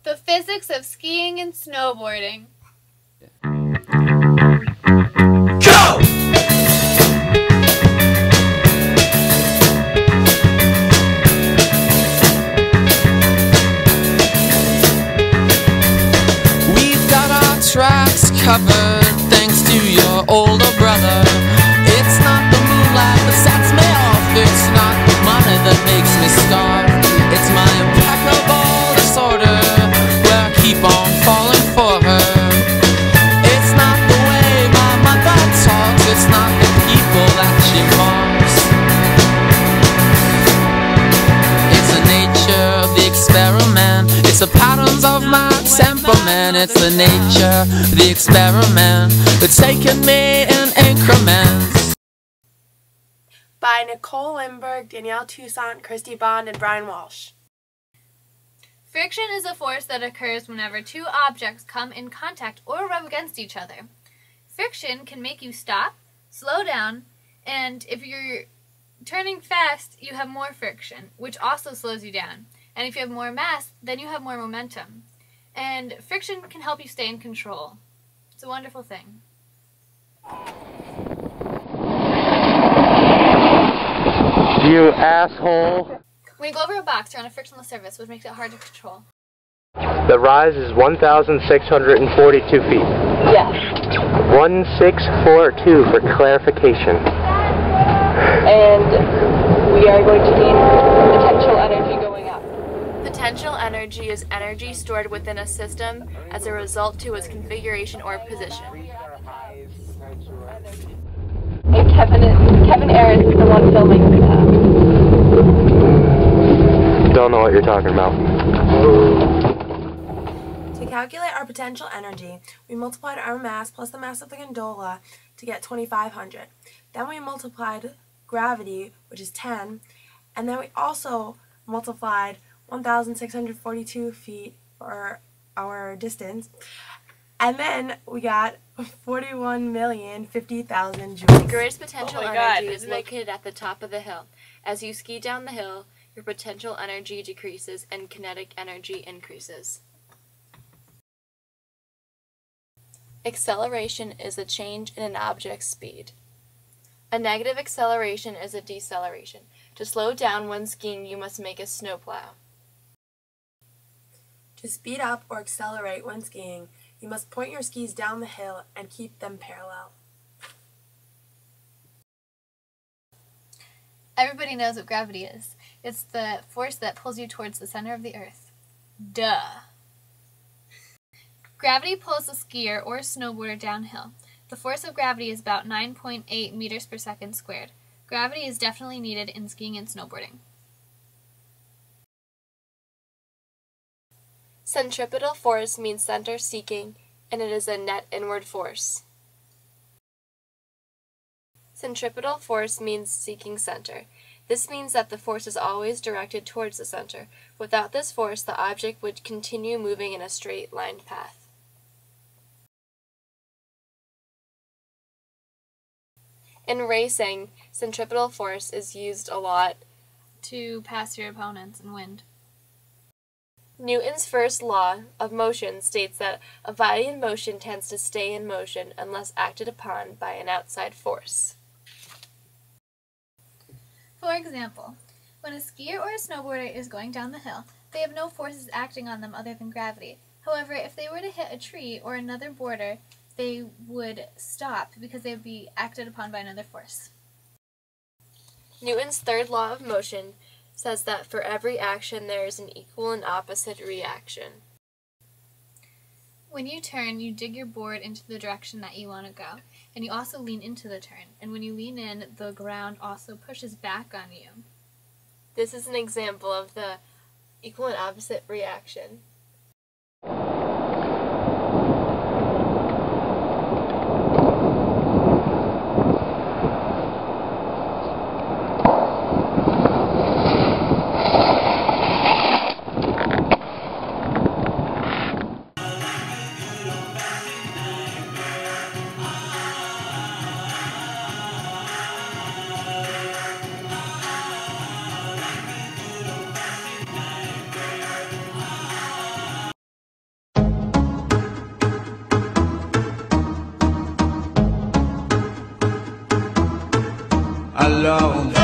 The physics of skiing and snowboarding. Go! We've got our tracks covered thanks to your older brother. It's not the moonlight that sets me off, it's not the money that makes me starve. It's my impeccable disorder where I keep on falling for her. It's not the way my mother talks, it's not the people that she mocks. It's the nature of the experiment, it's the patterns of my temperament. It's the nature of the experiment that's taken me in increments. By Nicole Lindberg, Danielle Toussaint, Christy Bond, and Brian Walsh. Friction is a force that occurs whenever two objects come in contact or rub against each other. Friction can make you stop, slow down, and if you're turning fast, you have more friction, which also slows you down. And if you have more mass, then you have more momentum. And friction can help you stay in control. It's a wonderful thing. You asshole. When you go over a box, you're on a frictionless surface, which makes it hard to control. The rise is 1,642 feet. Yes. 1642 for clarification. And we are going to need potential energy going up. Potential energy is energy stored within a system as a result to its configuration or position. And Kevin Ayers is the one filming that. Don't know what you're talking about. To calculate our potential energy, we multiplied our mass plus the mass of the gondola to get 2,500. Then we multiplied gravity, which is 10, and then we also multiplied 1,642 feet for our distance, and then we got 41,050,000 joules. The greatest potential energy is located at the top of the hill. As you ski down the hill, your potential energy decreases and kinetic energy increases. Acceleration is a change in an object's speed. A negative acceleration is a deceleration. To slow down when skiing, you must make a snowplow. To speed up or accelerate when skiing, you must point your skis down the hill and keep them parallel. Everybody knows what gravity is. It's the force that pulls you towards the center of the earth. Duh. Gravity pulls a skier or a snowboarder downhill. The force of gravity is about 9.8 meters per second squared. Gravity is definitely needed in skiing and snowboarding. Centripetal force means center seeking, and it is a net inward force. Centripetal force means seeking center. This means that the force is always directed towards the center. Without this force, the object would continue moving in a straight line path. In racing, centripetal force is used a lot to pass your opponents and win. Newton's first law of motion states that a body in motion tends to stay in motion unless acted upon by an outside force. For example, when a skier or a snowboarder is going down the hill, they have no forces acting on them other than gravity. However, if they were to hit a tree or another boulder, they would stop because they would be acted upon by another force. Newton's third law of motion says that for every action there is an equal and opposite reaction. When you turn, you dig your board into the direction that you want to go, and you also lean into the turn. And when you lean in, the ground also pushes back on you. This is an example of the equal and opposite reaction. alone.